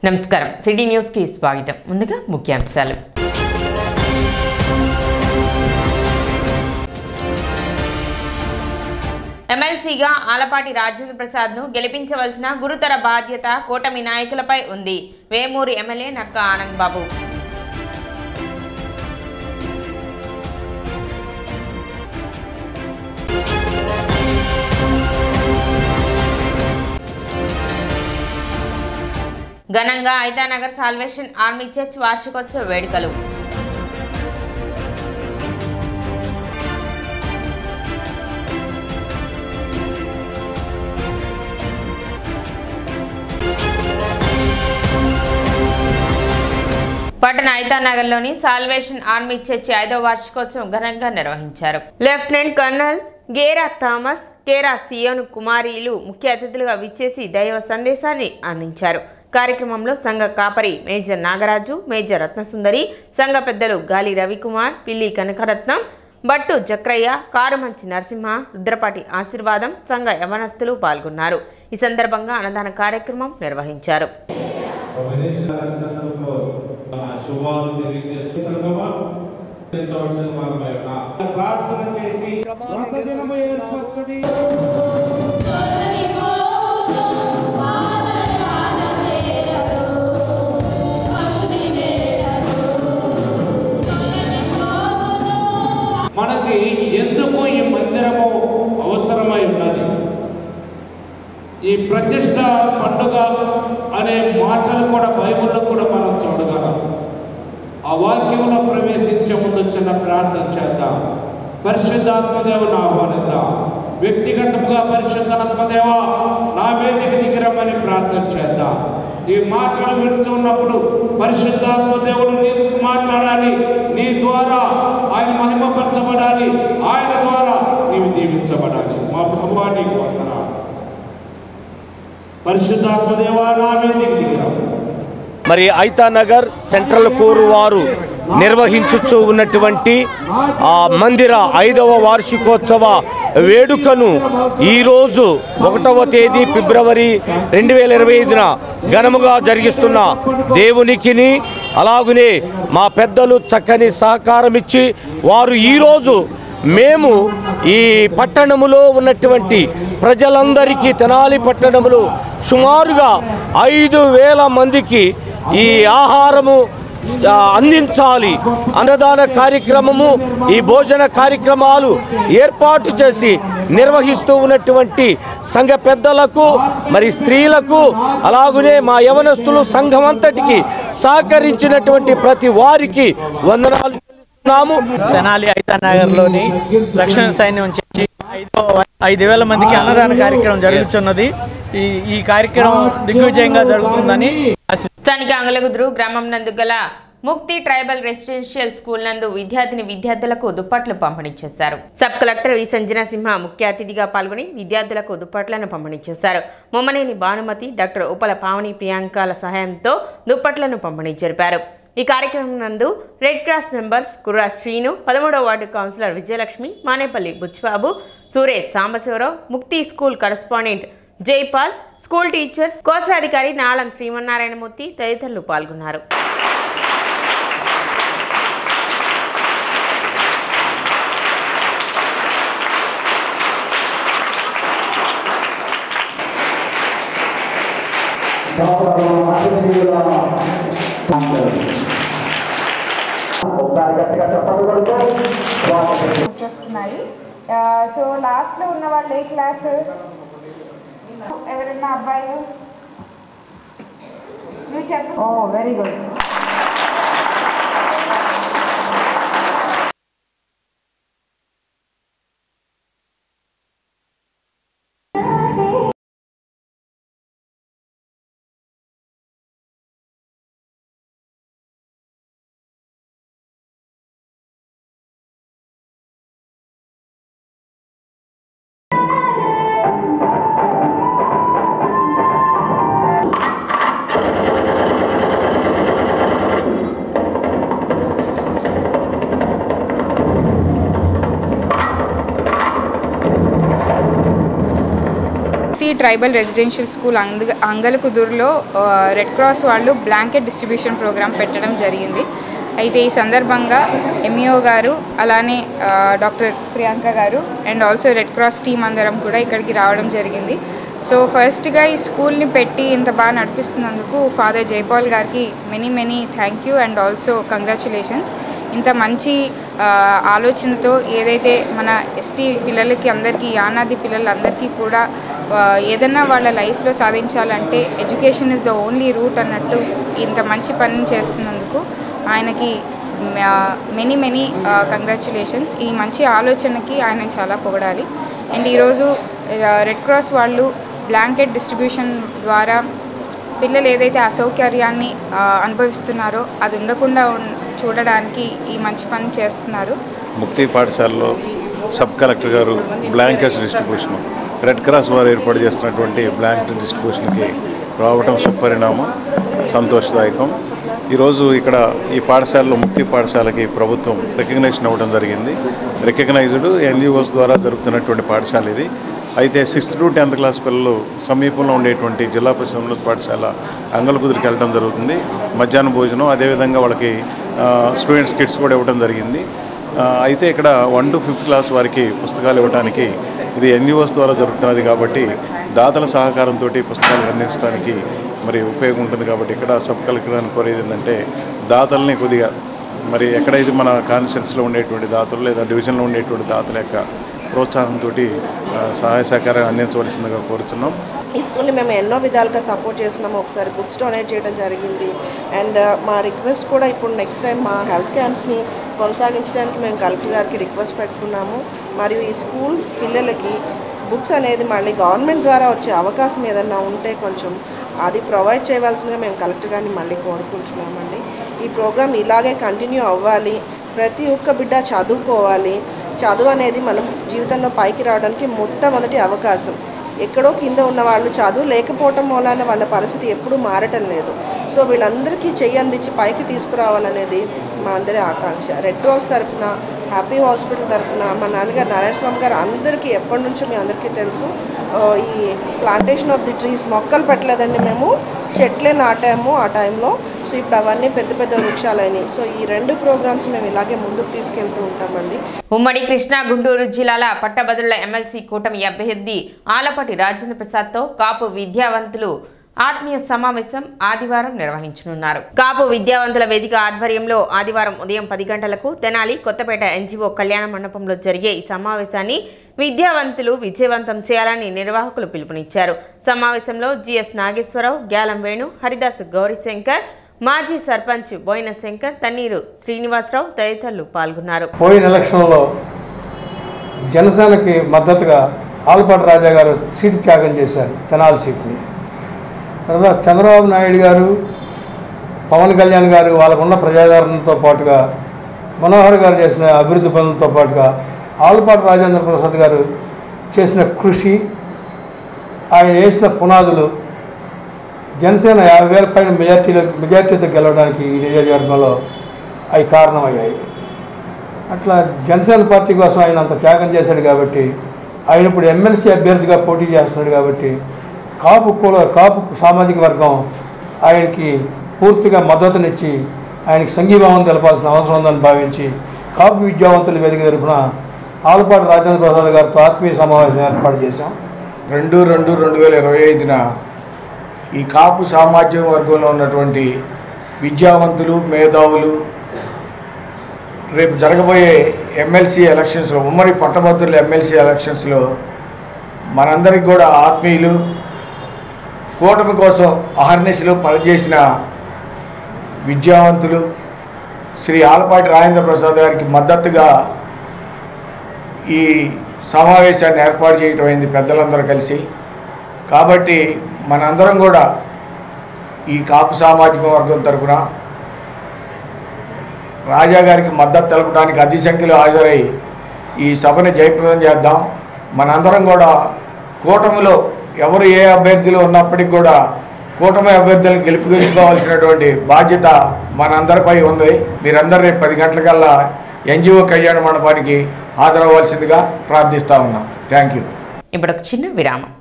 నమస్కారం city news కి స్వాగతం. ముందుగా ముఖ్యాంశాలు. ఎమ్మెల్సీగా ఆలపాటి రాజేంద్ర ప్రసాద్ ను గెలిపించవలసిన గురుతర బాధ్యత కూటమి నాయకులపై ఉంది. వేమూరి ఎమ్మెల్యే నక్క ఆనంద్ బాబు. ఘనంగా ఐతానగర్ సాల్వేషన్ ఆర్మీ చర్చ్ వార్షికోత్సవ వేడుకలు. పట్టణ ఐతానగర్లోని సాల్వేషన్ ఆర్మీ చర్చి 5వ వార్షికోత్సవం ఘనంగా నిర్వహించారు. లెఫ్టినెంట్ కర్నల్ గేరా థామస్, కేరా సియోను కుమారీలు ముఖ్య అతిథులుగా విచ్చేసి దైవ సందేశాన్ని అందించారు. కార్యక్రమంలో సంఘ కాపరి మేజర్ నాగరాజు, మేజర్ రత్నసుందరి, సంఘ పెద్దలు గాలి రవికుమార్, పిల్లి కనకరత్నం, బట్టు జక్రయ్య, కారుమంచి నరసింహ, రుద్రపాటి ఆశీర్వాదం, సంఘ యవనస్తులు పాల్గొన్నారు. ఈ సందర్భంగా అన్నదాన కార్యక్రమం నిర్వహించారు. మనకి ఎందుకు ఈ మందిరము అవసరమై ఉన్నది? ఈ ప్రతిష్ట పండుగ అనే మాటలు కూడా బైబిల్లో కూడా మనం చూడగలం. ఆ వాక్యంలో ప్రవేశించే ముందు చిన్న ప్రార్థన చేద్దాం. పరిశుద్ధాత్మదేవుని ఆహ్వానిద్దాం. వ్యక్తిగతంగా పరిశుద్ధాత్మదేవ నా వేదిక దిగిరమ్మని ప్రార్థన చేద్దాం. ఈ మాటలు వింటున్నప్పుడు పరిశుద్ధాత్మదేవుడు నీకు మాట్లాడాలి, నీ ద్వారా ఆయన మహిమపరచబడాలి, ఆయన ద్వారా నీవు దీవించబడాలి. మా ప్రభువా నీకు వందనాలు. పరిశుద్ధాత్మదేవా నా వేదిక దిగిరమ్మ. మరి ఐతానగర్ సెంట్రల్ కోర్ వారు నిర్వహించుచూ ఉన్నటువంటి ఆ మందిర 5వ వార్షికోత్సవ వేడుకను ఈరోజు 1వ తేదీ ఫిబ్రవరి 2025న ఘనముగా జరిగిస్తున్న దేవునికిని అలాగనే మా పెద్దలు చక్కని సహకారం ఇచ్చి వారు ఈరోజు మేము ఈ పట్టణములో ఉన్నటువంటి ప్రజలందరికీ తెనాలి పట్టణములో సుమారుగా 5,000 మందికి ఈ ఆహారము అందించాలి. అన్నదాన కార్యక్రమము, ఈ భోజన కార్యక్రమాలు ఏర్పాటు చేసి నిర్వహిస్తూ ఉన్నటువంటి సంఘ పెద్దలకు, మరి స్త్రీలకు, అలాగనే మా యవనస్తులు సంఘం అంతటికి సహకరించినటువంటి ప్రతి వారికి వందనాలు. తెనాలి ఐతానగర్లోని రక్షణ సైన్యం చేసి 5,000 మందికి అన్నదాన కార్యక్రమం జరుగుతున్నది. ఈ కార్యక్రమం దిగ్విజయంగా జరుగుతుందని స్థానిక అంగలగుదురు గ్రామం నందు గల ముక్తి ట్రైబల్ రెసిడెన్షియల్ స్కూల్ నందు విద్యార్థులకు దుప్పట్లు పంపిణీ చేశారు. సబ్ కలెక్టర్ వి సంజనా సింహ ముఖ్య అతిథిగా పాల్గొని విద్యార్థులకు దుప్పట్లను పంపిణీ చేశారు. మొమ్మనేని భానుమతి, డాక్టర్ ఉపల పావని ప్రియాంకల సహాయంతో దుప్పట్లను పంపిణీ జరిపారు. ఈ కార్యక్రమం నందు రెడ్ క్రాస్ మెంబర్స్ కుర్రా శ్రీను, 13వ వార్డు కౌన్సిలర్ విజయలక్ష్మి, మానేపల్లి బుచ్చిబాబు, సురేష్ సాంబశివరావు, ముక్తి school correspondent Jaipal, school teachers, కోశాధికారి నాళం శ్రీమన్నారాయణమూర్తి తదితరులు పాల్గొన్నారు. సో లాస్ట్లో ఉన్న వాళ్ళు ఏ క్లాస్? ఎవరన్నా అబ్బాయిలు? నువ్వు చెప్పు. Oh very good. Tribal residential school అంగలకుదురులో రెడ్ క్రాస్ వాళ్ళు బ్లాంకెట్ డిస్ట్రిబ్యూషన్ ప్రోగ్రామ్ పెట్టడం జరిగింది. అయితే ఈ సందర్భంగా ఎంఈఓ గారు అలానే డాక్టర్ ప్రియాంక గారు and also red cross team అందరం కూడా ఇక్కడికి రావడం జరిగింది. సో ఫస్ట్గా ఈ స్కూల్ని పెట్టి ఇంత బాగా నడిపిస్తున్నందుకు ఫాదర్ జైపాల్ గారికి many thank you and also congratulations. ఇంత మంచి ఆలోచనతో ఏదైతే మన ఎస్టీ పిల్లలకి అందరికీ యానాది పిల్లలందరికీ కూడా ఏదన్నా వాళ్ళ లైఫ్లో సాధించాలంటే education is the only route అన్నట్టు ఇంత మంచి పని చేస్తున్నందుకు ఆయనకి మెనీ కంగ్రాచులేషన్స్. ఈ మంచి ఆలోచనకి ఆయన చాలా పొగడాలి. అండ్ ఈరోజు రెడ్ క్రాస్ వాళ్ళు బ్లాంకెట్ డిస్ట్రిబ్యూషన్ ద్వారా పిల్లలు ఏదైతే అసౌకర్యాన్ని అనుభవిస్తున్నారో అది ఉండకుండా చూడడానికి ఈ మంచి పని చేస్తున్నారు. ముక్తి పాఠశాలలో సబ్ కలెక్టర్ గారు బ్లాంకెట్స్ డిస్ట్రిబ్యూషన్ రెడ్ క్రాస్ వారు ఏర్పాటు చేస్తున్నటువంటి బ్లాంకెట్ డిస్ట్రిబ్యూషన్కి రావడం సుపరిణామం, సంతోషదాయకం. ఈరోజు ఇక్కడ ఈ పాఠశాలలో ముక్తి పాఠశాలకి ప్రభుత్వం రికగ్నైజేషన్ అవ్వడం జరిగింది. రికగ్నైజ్డ్ ఎన్జిఓస్ ద్వారా జరుగుతున్నటువంటి పాఠశాల ఇది. అయితే 6th to 10th క్లాస్ పిల్లలు సమీపంలో ఉండేటువంటి జిల్లా పరిషత్ ఉన్నత పాఠశాల అంగలకుదురుకి వెళ్ళడం జరుగుతుంది. మధ్యాహ్న భోజనం, అదేవిధంగా వాళ్ళకి స్టూడెంట్స్ కిట్స్ కూడా ఇవ్వడం జరిగింది. అయితే ఇక్కడ 1 to 5th క్లాస్ వారికి పుస్తకాలు ఇవ్వడానికి ఇది ఎన్జిఓస్ ద్వారా జరుగుతున్నది కాబట్టి దాతల సహకారంతో పుస్తకాలు అందించడానికి మరి ఉపయోగం ఉంటుంది. కాబట్టి ఇక్కడ సబ్ కలెక్టర్ అని కోరేది ఏంటంటే దాతల్ని కొద్దిగా మరి ఎక్కడైతే మన కాన్స్టిట్యున్సీలో ఉండేటువంటి దాతలు లేదా డివిజన్లో ఉండేటువంటి దాతల యొక్క ప్రోత్సాహంతో సహాయ సహకారం అందించవలసిందిగా కోరుతున్నాం. ఈ స్కూల్ని మేము ఎన్నో విధాలుగా సపోర్ట్ చేస్తున్నాము. ఒకసారి బుక్స్ డొనేట్ చేయడం జరిగింది. అండ్ మా రిక్వెస్ట్ కూడా ఇప్పుడు నెక్స్ట్ టైం మా హెల్త్ క్యాంప్స్ని కొనసాగించడానికి మేము కలెక్టర్ గారికి రిక్వెస్ట్ పెట్టుకున్నాము. మరియు ఈ స్కూల్ పిల్లలకి బుక్స్ అనేది మళ్ళీ గవర్నమెంట్ ద్వారా వచ్చే అవకాశం ఏదన్నా ఉంటే కొంచెం అది ప్రొవైడ్ చేయవలసిందిగా మేము కలెక్టర్ గారిని మళ్ళీ కోరుకుంటున్నామండి. ఈ ప్రోగ్రామ్ ఇలాగే కంటిన్యూ అవ్వాలి. ప్రతి ఒక్క బిడ్డ చదువుకోవాలి. చదువు అనేది మనం జీవితంలో పైకి రావడానికి మొట్టమొదటి అవకాశం. ఎక్కడో కింద ఉన్న వాళ్ళు చదువు లేకపోవటం మూలాన వాళ్ళ పరిస్థితి ఎప్పుడూ మారటం లేదు. సో వీళ్ళందరికీ చెయ్యందించి పైకి తీసుకురావాలనేది మా అందరి ఆకాంక్ష. రెడ్ క్రాస్ తరఫున, హ్యాపీ హాస్పిటల్ తరఫున, మా నాన్నగారు నారాయణ స్వామి గారు అందరికీ ఎప్పటి నుంచో మీ అందరికీ తెలుసు ఈ ప్లాంటేషన్ ఆఫ్ ది ట్రీస్ మొక్కలు పెట్టలేదండి, మేము చెట్లే నాటాము ఆ టైంలో. సో ఇప్పుడు అవన్నీ పెద్ద పెద్ద వృక్షాలైనవి. సో ఈ 2 ప్రోగ్రామ్స్ మేము ఇలాగే ముందుకు తీసుకెళ్తూ ఉంటామండి. ఉమ్మడి కృష్ణా గుంటూరు జిల్లాల పట్టభద్రుల ఎమ్మెల్సీ కూటమి అభ్యర్థి ఆలపాటి రాజేంద్ర ప్రసాద్తో కాపు విద్యావంతులు ఆత్మీయ సమావేశం ఆదివారం నిర్వహించనున్నారు. కాపు విద్యావంతుల వేదిక ఆధ్వర్యంలో ఆదివారం ఉదయం 10 గంటలకు తెనాలి కొత్తపేట ఎన్జిఓ కళ్యాణ మండపంలో జరిగే ఈ సమావేశాన్ని విద్యావంతులు విజయవంతం చేయాలని నిర్వాహకులు పిలుపునిచ్చారు. సమావేశంలో జిఎస్ నాగేశ్వరరావు, గ్యాలం వేణు, హరిదాస్ గౌరీశంకర్, మాజీ సర్పంచ్ బోయిన శంకర్, తన్నీరు శ్రీనివాసరావు తదితరులు పాల్గొన్నారు. పోయిన ఎలక్షన్లో జనసేనకి మద్దతుగా ఆలపాటి రాజా గారు సీటు త్యాగం చేశారు, తెనాలి సీట్ని. తర్వాత చంద్రబాబు నాయుడు గారు, పవన్ కళ్యాణ్ గారు వాళ్ళకున్న ప్రజాదరణతో పాటుగా మనోహర్ గారు చేసిన అభివృద్ధి పనులతో పాటుగా ఆలపాటి రాజేంద్ర ప్రసాద్ గారు చేసిన కృషి, ఆయన వేసిన పునాదులు జనసేన 50,000 పైన మెజార్టీతో గెలవడానికి ఈ నియోజకవర్గంలో అవి కారణమయ్యాయి. అట్లా జనసేన పార్టీ కోసం ఆయన అంత త్యాగం చేశాడు కాబట్టి ఆయన ఇప్పుడు ఎమ్మెల్సీ అభ్యర్థిగా పోటీ చేస్తున్నాడు. కాబట్టి కాపు సామాజిక వర్గం ఆయనకి పూర్తిగా మద్దతునిచ్చి ఆయనకి సంఘీభావం తెలపాల్సిన అవసరం ఉందని భావించి కాపు విద్యావంతుల వేదిక తరఫున ఆలపాటి రాజేంద్ర ప్రసాద్ గారితో ఆత్మీయ సమావేశం ఏర్పాటు చేశాం. 2/2/2025న ఈ కాపు సామాజిక వర్గంలో ఉన్నటువంటి విద్యావంతులు, మేధావులు రేపు జరగబోయే ఎమ్మెల్సీ ఎలక్షన్స్లో, ఉమ్మడి పట్టభద్రుల ఎమ్మెల్సీ ఎలక్షన్స్లో మనందరికి కూడా ఆత్మీయులు, కూటమి కోసం అహర్నిశలు పనిచేసిన విద్యావంతులు శ్రీ ఆలపాటి రాజేంద్ర ప్రసాద్ గారికి మద్దతుగా ఈ సమావేశాన్ని ఏర్పాటు చేయటం అయింది పెద్దలందరూ కలిసి. కాబట్టి మనందరం కూడా ఈ కాపు సామాజిక వర్గం తరఫున రాజా గారికి మద్దతు తెలపడానికి అతి సంఖ్యలో హాజరై ఈ సభని జయప్రదం చేద్దాం. మనందరం కూడా కూటమిలో ఎవరు ఏ అభ్యర్థులు ఉన్నప్పటికీ కూడా కూటమి అభ్యర్థులను గెలుపుకోవాల్సినటువంటి బాధ్యత మనందరిపై ఉంది. మీరందరూ రేపు 10 గంటలకల్లా ఎన్జిఓ కళ్యాణ మండపానికి హాజరవ్వాల్సిందిగా ప్రార్థిస్తా ఉన్నాం. Thank you. ఇప్పుడు ఒక చిన్న విరామం.